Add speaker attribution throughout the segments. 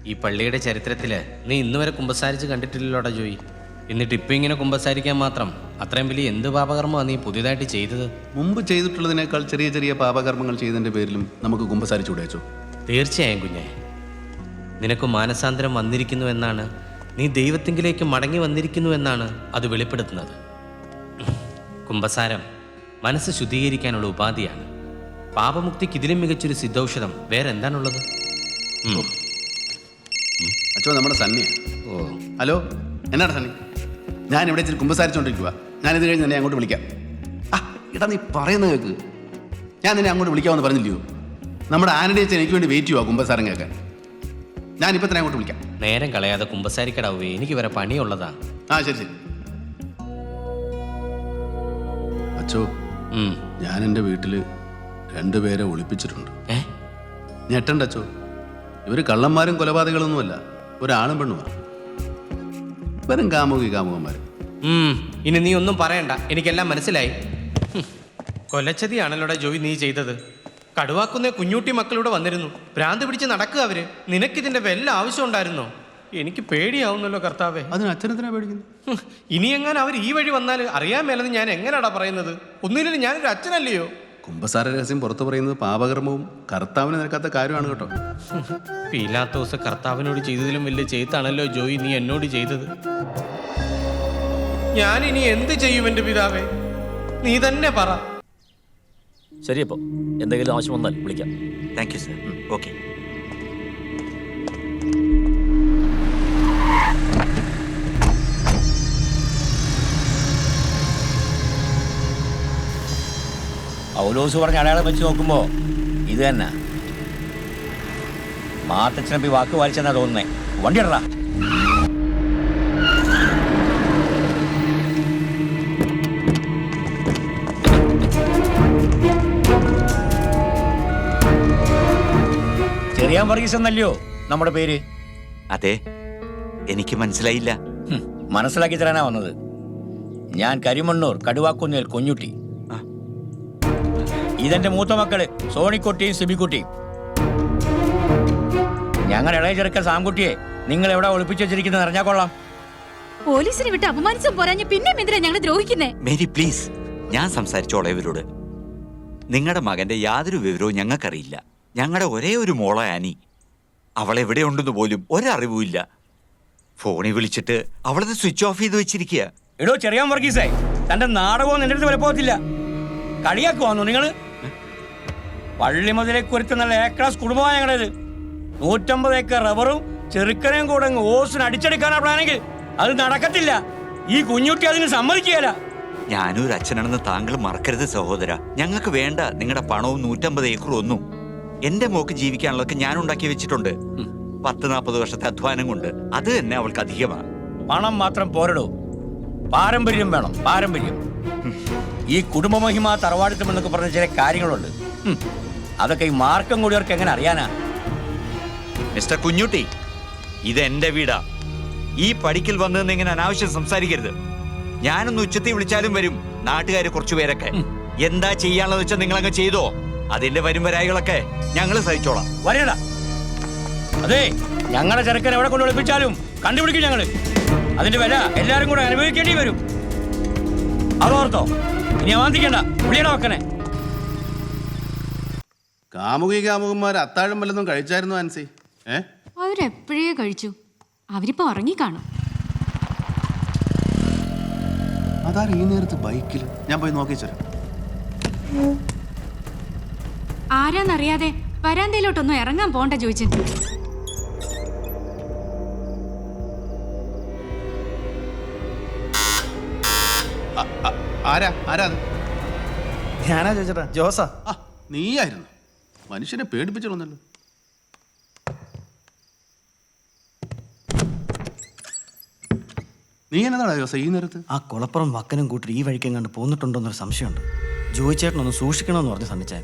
Speaker 1: ഈ പള്ളിയുടെ ചരിത്രത്തില് നീ ഇന്ന് വരെ കുമ്പസാരിച്ച് കണ്ടിട്ടില്ലല്ലോടാ ജോയി. എന്നിട്ട് ഇപ്പം ഇങ്ങനെ കുമ്പസാരിക്കാൻ മാത്രം അത്രയും വലിയ എന്ത് പാപകർമ്മമാണ് നീ പുതിയതായിട്ട് ചെയ്തത്?
Speaker 2: മുമ്പ് ചെയ്തിട്ടുള്ളതിനേക്കാൾ ചെറിയ ചെറിയ പാപകർമ്മങ്ങൾ ചെയ്തതിൻ്റെ പേരിലും നമുക്ക് കുമ്പസാരിച്ചുകൂടെച്ചോ?
Speaker 1: തീർച്ചയായും കുഞ്ഞെ, നിനക്ക് മാനസാന്തരം വന്നിരിക്കുന്നു എന്നാണ്, നീ ദൈവത്തിങ്കിലേക്ക് മടങ്ങി വന്നിരിക്കുന്നു എന്നാണ് അത് വെളിപ്പെടുത്തുന്നത്. കുമ്പസാരം മനസ്സ് ശുദ്ധീകരിക്കാനുള്ള ഉപാധിയാണ്. പാപമുക്തിക്ക് ഇതിലും മികച്ചൊരു സിദ്ധൌഷധം വേറെ എന്താണുള്ളത്?
Speaker 2: അച്ഛോ, നമ്മുടെ സണ്ണിയാ.
Speaker 1: ഓ,
Speaker 2: ഹലോ, എന്നാടാ സണ്ണി? ഞാൻ ഇവിടെ ഇച്ചിരി കുമ്പസാരിച്ചുകൊണ്ടിരിക്കുക. ഞാനിത് കഴിഞ്ഞ് നിന്നെ അങ്ങോട്ട് വിളിക്കാം. ഇടാ, നീ പറയുന്നത് കേൾക്ക്. ഞാൻ നിന്നെ അങ്ങോട്ട് വിളിക്കാമെന്ന് പറഞ്ഞില്ലയോ? നമ്മുടെ ആനയുടെ അച്ഛൻ എനിക്ക് വേണ്ടി വെയിറ്റ് ചെയ്യുക കുമ്പസാരം കേൾക്കാൻ. ഞാനിപ്പോൾ തന്നെ അങ്ങോട്ട് വിളിക്കാം.
Speaker 1: നേരം കളയാതെ കുമ്പസാരിക്കടാവേ, എനിക്ക് വരെ പണിയുള്ളതാ.
Speaker 2: ശരി ശരി. അച്ഛോ, ഞാൻ എൻ്റെ വീട്ടിൽ 2 പേരെ ഒളിപ്പിച്ചിട്ടുണ്ട്. ഞെട്ടണ്ട അച്ഛോ, ഇവർ കള്ളന്മാരും കൊലപാതകളൊന്നുമല്ല, ഒരാണും പെണ്ണുമാണ്. വെറും കാമുകന്മാർ.
Speaker 1: ഇനി നീ ഒന്നും പറയണ്ട, എനിക്കെല്ലാം മനസ്സിലായി. കൊലച്ചതിയാണല്ലോടെ ജോയി നീ ചെയ്തത്. കടുവാക്കുന്ന കുഞ്ഞൂട്ടി മക്കളിവിടെ വന്നിരുന്നു, ഭ്രാന്ത് പിടിച്ച് നടക്കുക അവര്. നിനക്കിതിന്റെ വല്ല ആവശ്യം ഉണ്ടായിരുന്നോ? എനിക്ക് പേടിയാവുന്നല്ലോ കർത്താവേ.
Speaker 2: അതിന് അച്ഛനെന്തിനാ പേടിക്കുന്നു?
Speaker 1: ഇനി എങ്ങനെ അവർ ഈ വഴി വന്നാൽ അറിയാൻ മേലെന്ന് ഞാൻ എങ്ങനെയാടാ പറയുന്നത്? ഒന്നുമില്ല, ഞാനൊരു അച്ഛനല്ലയോ?
Speaker 2: കുമ്പസാര രഹസ്യം പുറത്തു പറയുന്നത് പാപകർമ്മവും കർത്താവിന് നിൽക്കാത്ത കാര്യമാണ് കേട്ടോ.
Speaker 1: പീലാത്തോസ് കർത്താവിനോട് ചെയ്തതിലും വലിയ ചെയ്താണല്ലോ ജോയി നീ എന്നോട് ചെയ്തത്. ഞാൻ ഇനി എന്ത് ചെയ്യും എൻ്റെ പിതാവേ? നീ തന്നെ പറ.
Speaker 3: ശരി, അപ്പോൾ എന്തെങ്കിലും ആവശ്യം വന്നാൽ വിളിക്കാം.
Speaker 4: Thank you sir. ഓക്കെ.
Speaker 3: പൗലോസ് പറഞ്ഞ അടയാളം വെച്ച് നോക്കുമ്പോൾ ഇത് തന്നെ. മാത്തച്ഛനപ്പി വാക്ക് വായിച്ചെന്നാ തോന്നുന്നേ. വണ്ടി ഇടറാ. ചെറിയാൻ വർഗീസ് എന്നല്ലയോ നമ്മുടെ പേര്?
Speaker 4: അതെ, എനിക്ക് മനസ്സിലായില്ല.
Speaker 3: മനസ്സിലാക്കി തരാനാ വന്നത്. ഞാൻ കരിമണ്ണൂർ കടുവാക്കുന്നിൽ കുഞ്ഞുട്ടി. ഇതെന്റെ മൂത്ത മക്കള് സോണിക്കുട്ടിയും സിബിക്കുട്ടിയും. ഞങ്ങൾ ഇളയ ചെറുക്കൻ സാംകുട്ടിയെ നിങ്ങൾ എവിടെ ഒളിപ്പിച്ചു വെച്ചിരിക്കുന്നത് അറിഞ്ഞാ കൊള്ളാം.
Speaker 5: പോലീസിനെ വിട്ട് അപമാനിച്ചു പോരാഞ്ഞ് പിന്നെ എന്തിനാ ഞങ്ങൾ ദ്രോഹിക്കുന്നേ?
Speaker 4: മേരി പ്ലീസ്, ഞാൻ സംസാരിച്ചോളാം ഇവരോട്. നിങ്ങളുടെ മകന്റെ യാതൊരു വിവരവും ഞങ്ങൾക്കറിയില്ല. ഞങ്ങളുടെ ഒരേ ഒരു മോള ആനി. അവളെവിടെ ഉണ്ടെന്ന് പോലും ഒരറിവുമില്ല. ഫോണിൽ വിളിച്ചിട്ട് അവളത് സ്വിച്ച് ഓഫ് ചെയ്ത് വെച്ചിരിക്കുക.
Speaker 3: എടോ ചെറിയാൻ വർഗീസേ, തന്റെ നാടകവും നിന്റെ അടുത്ത് വിലപ്പോകത്തില്ല. കളിയാക്കുവാന്നോ നിങ്ങള്? പള്ളി മുതലേക്ക് ഒരുത്ത നല്ല എ ക്ലാസ് കുടുംബമാണ് ഞങ്ങളുടേത്. 150 ഏക്കർ റബ്ബറും ചെറുക്കനെയും കൂടെ ഓസിന് അടിച്ചെടുക്കാനാ പ്ലാനെങ്കിൽ അത് നടക്കത്തില്ല. ഈ കുഞ്ഞുട്ടി അതിന് സമ്മതിക്കുകയല്ല.
Speaker 4: ഞാനൊരു അച്ഛനാണെന്ന് താങ്കൾ മറക്കരുത് സഹോദര. ഞങ്ങൾക്ക് വേണ്ട നിങ്ങളുടെ പണവും 150 ഏക്കറും ഒന്നും. എന്റെ മോക്ക് ജീവിക്കാനുള്ളതൊക്കെ ഞാൻ ഉണ്ടാക്കി വെച്ചിട്ടുണ്ട്. 40-40 വർഷത്തെ അധ്വാനം കൊണ്ട് അത് തന്നെ അവൾക്ക് അധികമാണ്.
Speaker 3: പണം മാത്രം പോരടോ, പാരമ്പര്യം വേണം. പാരമ്പര്യം. ഈ കുടുംബമഹിമ തറവാടിത്തം എന്നൊക്കെ പറഞ്ഞ ചില കാര്യങ്ങളുണ്ട്. അതൊക്കെ ഈ മാർക്കം കൂടിയവർക്ക് എങ്ങനെ അറിയാനാ?
Speaker 4: മിസ്റ്റർ കുഞ്ഞുട്ടി, ഇത് എന്റെ വീടാ. ഈ പടിക്കൽ വന്നതെന്ന് ഇങ്ങനെ അനാവശ്യം സംസാരിക്കരുത്. ഞാനൊന്ന് ഉച്ചത്തിൽ വിളിച്ചാലും വരും നാട്ടുകാര് കുറച്ചുപേരൊക്കെ. എന്താ ചെയ്യാനുള്ളത് വെച്ചാൽ നിങ്ങളങ്ങ് ചെയ്തോ. അതിന്റെ വരുംവരായികളൊക്കെ ഞങ്ങൾ സഹിച്ചോളാം.
Speaker 3: വരേടാ. അതെ, ഞങ്ങളുടെ ചെറുക്കൻ എവിടെ കൊണ്ട് ഒളിപ്പിച്ചാലും കണ്ടുപിടിക്കും ഞങ്ങള്. അതിന്റെ വില എല്ലാരും കൂടെ അനുഭവിക്കേണ്ടി വരും. അതോർത്തോ. ഇനി അവാന്തിക്കണ്ട. വിളിയണ വെക്കണേ.
Speaker 2: കാമുകന്മാർ അത്താഴം വല്ലതും കഴിച്ചായിരുന്നു ആൻസി?
Speaker 5: അവരെപ്പോഴേ കഴിച്ചു. അവരിപ്പോ ഉറങ്ങിക്കാണും.
Speaker 2: അതാ ഈ നേരത്ത് ബൈക്കിൽ? ഞാൻ പോയി നോക്കിച്ചേരാം.
Speaker 5: ആരാന്നറിയാതെ വരാന്തയിലോട്ടൊന്നും ഇറങ്ങാൻ പോണ്ട ചോദിച്ചു.
Speaker 2: ആരാ അത്?
Speaker 6: ഞാനാ ചോദിച്ചേട്ടാ, ജോസാ.
Speaker 2: നീയായിരുന്നു. മനുഷ്യനെ പേടിപ്പിച്ചിരുന്നല്ലോ. നീ എന്നതാ ജോസ ഈ നേരത്ത്?
Speaker 6: ആ കുളപ്പുറം വക്കനും കൂട്ടി ഈ വഴിക്കും കണ്ട് പോന്നിട്ടുണ്ടോന്നൊരു സംശയമുണ്ട്. ജോയിച്ചേട്ടനൊന്ന് സൂക്ഷിക്കണമെന്ന് പറഞ്ഞ് സണ്ണിച്ചാൻ.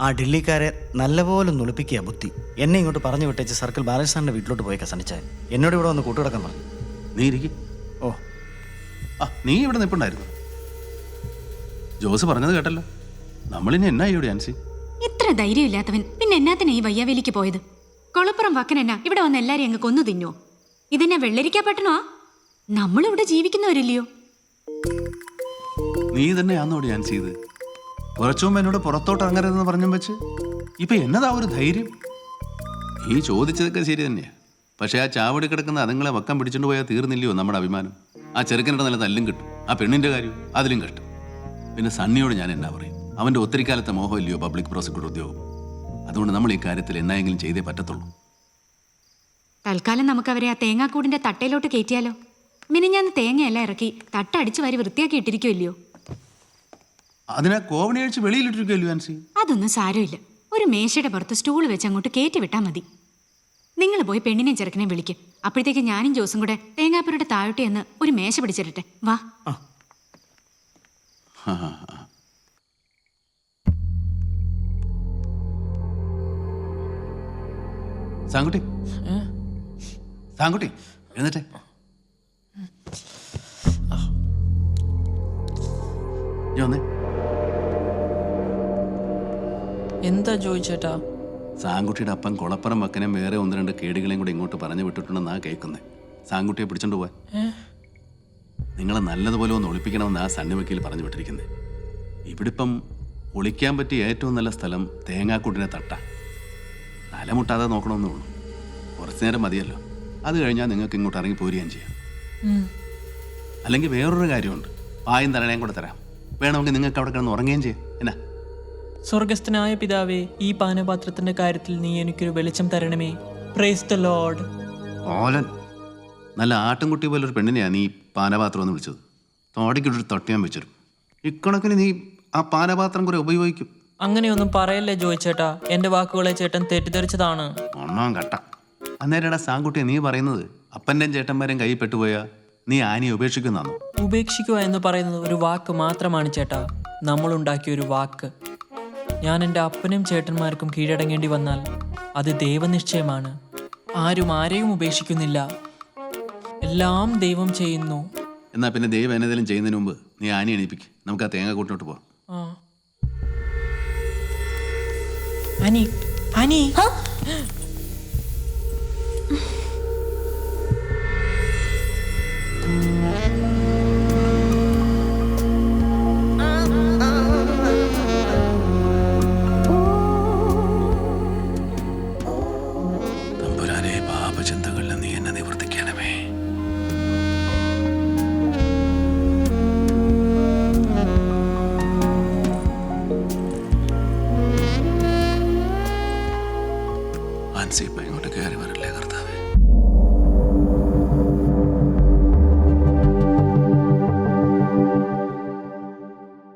Speaker 6: ആ ഡില്ലിക്കാരെ നല്ലപോലെ ഒളിപ്പിക്കുക ബുദ്ധി. എന്നെ ഇങ്ങോട്ട് പറഞ്ഞു വിട്ടേച്ച് സർക്കിൾ ബാലകൃഷ്ണന്റെ വീട്ടിലോട്ട് പോയേക്കാ സണ്ണിച്ചാൻ. എന്നോട് ഇവിടെ വന്ന് കൂട്ടുകിടക്കാൻ പറഞ്ഞു.
Speaker 2: നീ ഇരിക്കും.
Speaker 6: ഓ,
Speaker 2: നീ ഇവിടെ നിൽപ്പുണ്ടായിരുന്നു. ജോസ് പറഞ്ഞത് കേട്ടല്ലോ. നമ്മളിനി എന്നാ ഇവിടെ ആൻസി?
Speaker 5: ഇത്ര ധൈര്യമില്ലാത്തവൻ പിന്നെ എന്നാത്തിനാ ഈ വയ്യാവേലിക്ക് പോയത്? കൊളപ്പുറം വക്കനെന്നാ ഇവിടെ വന്ന് എല്ലാരും അങ്ങ് കൊന്നു തിന്നോ? ഇതെന്നാ വെള്ളരിക്കാ പട്ടണോ? നമ്മളിവിടെ ജീവിക്കുന്നവരില്ലയോ?
Speaker 2: നീ തന്നെയാന്നോട് ഞാൻ ചെയ്ത് കുറച്ചു മുമ്പ് എന്നോട് പുറത്തോട്ട് ഇറങ്ങരുതെന്ന് പറഞ്ഞും വെച്ച് ഇപ്പൊ എന്നതാ ഒരു ധൈര്യം? നീ ചോദിച്ചതൊക്കെ ശരി തന്നെയാ. പക്ഷെ ആ ചാവടി കിടക്കുന്ന അതുങ്ങളെ വക്കം പിടിച്ചോണ്ട് പോയാൽ തീർന്നില്ലയോ നമ്മുടെ അഭിമാനം? ആ ചെറുക്കനുടെ നല്ല തല്ലും കിട്ടും, ആ പെണ്ണിന്റെ കാര്യം അതിലും കിട്ടും. പിന്നെ സണ്ണിയോട് ഞാൻ എന്നാ പറയും? അവന്റെ ഒത്തിരിക്കാലത്തെ മോഹമില്ലയോ പബ്ലിക് പ്രോസിക്യൂട്ടർ ഉദ്യോഗം? അതുകൊണ്ട് നമ്മൾ ഈ കാര്യത്തിൽ എന്നായെങ്കിലും ചെയ്തേ പറ്റത്തുള്ളൂ.
Speaker 5: തൽക്കാലം നമുക്ക് അവരെ ആ തേങ്ങാക്കൂടിന്റെ തട്ടയിലോട്ട് കയറ്റിയാലോ? മിനിഞ്ഞാന്ന് തേങ്ങയെല്ലാം ഇറക്കി തട്ടടിച്ചു വാരി വൃത്തിയാക്കി ഇട്ടിരിക്കുമല്ലയോ?
Speaker 2: അതിനാ കോവണി അഴിച്ച് വെളിയിലിട്ടിരിക്കുമല്ലോ ആൻസി.
Speaker 5: അതൊന്നും സാരമില്ല. ഒരു മേശയുടെ പുറത്ത് സ്റ്റൂൾ വെച്ച് അങ്ങോട്ട് കയറ്റി വിട്ടാൽ മതി. നിങ്ങൾ പോയി പെണ്ണിനെയും ചെറുക്കനെയും വിളിക്കും. അപ്പോഴത്തേക്ക് ഞാനും ജോസും കൂടെ തേങ്ങാപ്പുരയുടെ താഴോട്ട് എന്ന് ഒരു മേശ പിടിച്ചിട്ടെ. വാ.
Speaker 2: സാങ്കുട്ടി, സാങ്കുട്ടി എന്നിട്ടേ വന്നേ.
Speaker 7: എന്താ ചോദിച്ചേട്ടാ?
Speaker 2: സാങ്കുട്ടിയുടെ അപ്പം കൊളപ്പുറം വക്കനും വേറെ ഒന്ന് രണ്ട് കേടുകളെയും കൂടെ ഇങ്ങോട്ട് പറഞ്ഞു വിട്ടിട്ടുണ്ടെന്നാ കേൾക്കുന്നത്. സാങ്കുട്ടിയെ പിടിച്ചോണ്ട് പോവാൻ നിങ്ങളെ നല്ലതുപോലെ ഒന്ന് ഒളിപ്പിക്കണമെന്ന് ആ സണ്ണി വക്കീൽ പറഞ്ഞു വിട്ടിരിക്കുന്നത്. ഇവിടെ ഇപ്പം ഒളിക്കാൻ പറ്റിയ ഏറ്റവും നല്ല സ്ഥലം തേങ്ങാക്കൂട്ടിനെ തട്ട. തലമുട്ടാതെ നോക്കണമെന്നേ ഉള്ളൂ. കുറച്ചു നേരം മതിയല്ലോ. അത് കഴിഞ്ഞാൽ നിങ്ങൾക്ക് ഇങ്ങോട്ട് ഇറങ്ങി പോരുകയും ചെയ്യാം. അല്ലെങ്കിൽ വേറൊരു കാര്യമുണ്ട്, പായും തലണയും കൂടെ തരാം. വേണമെങ്കിൽ നിങ്ങൾക്ക് അവിടെ കിടന്ന് ഉറങ്ങുകയും ചെയ്യാം. എന്നാ?
Speaker 7: സ്വർഗസ്ഥനായ പിതാവേ, ഈ പാനപാത്രത്തിന്റെ കാര്യത്തിൽ നീ എനിക്കൊരു വെളിച്ചം തരണമേ. Praise the Lord.
Speaker 2: ഓലൻ നല്ല ആട്ടുംകുട്ടി പോലൊരു പെണ്ണിനെയാണ് നീ പാനപാത്രം എന്ന് വിളിച്ചത്. തോടിക്കൊരു തൊട്ടിയാൻ വെച്ചിരും. ഇക്കണക്കിന് നീ ആ പാനപാത്രം കുറെ ഉപയോഗിക്കും.
Speaker 7: അങ്ങനെയൊന്നും പറയല്ലേ ജോയിച്ചേട്ടാ. എന്റെ വാക്കുകളെ ചേട്ടൻ തെറ്റിദ്ധരിച്ചതാണ്.
Speaker 2: ഒന്നാം കട്ട. അന്നേരടാ സാങ്കുട്ടിയെ നീ പറയുന്നത് അപ്പൻ്റെയും ചേട്ടന്മാരെയും കൈ പെട്ടുപോയാ നീ ആനയെ ഉപേക്ഷിക്കുന്നാണോ?
Speaker 7: ഉപേക്ഷിക്കുക എന്ന് പറയുന്നത് ഒരു വാക്ക് മാത്രമാണ് ചേട്ടാ. നമ്മളുണ്ടാക്കിയ ഒരു വാക്ക്. ഞാൻ എൻ്റെ അപ്പനും ചേട്ടന്മാർക്കും കീഴടങ്ങേണ്ടി വന്നാൽ അത് ദൈവനിശ്ചയമാണ്. ആരും ആരെയും ഉപേക്ഷിക്കുന്നില്ല. എല്ലാം ദൈവം ചെയ്യുന്നു.
Speaker 2: എന്നാ പിന്നെ ദൈവം എന്നതെങ്കിലും ചെയ്യുന്നതിന് മുമ്പ് നീ ആനയെ എണീപ്പിക്ക്. നമുക്ക് ആ തേങ്ങ കൂട്ടിനോട്ട് പോവാം.
Speaker 7: അനി അനി
Speaker 2: തമ്പുരാനെ, പാപചിന്തകളിൽ നീ എന്നെ നിവർത്തിക്കണമേ. ആൻസി ഇപ്പം ഇങ്ങോട്ട് കയറി വരല്ലേ കർത്താവേ.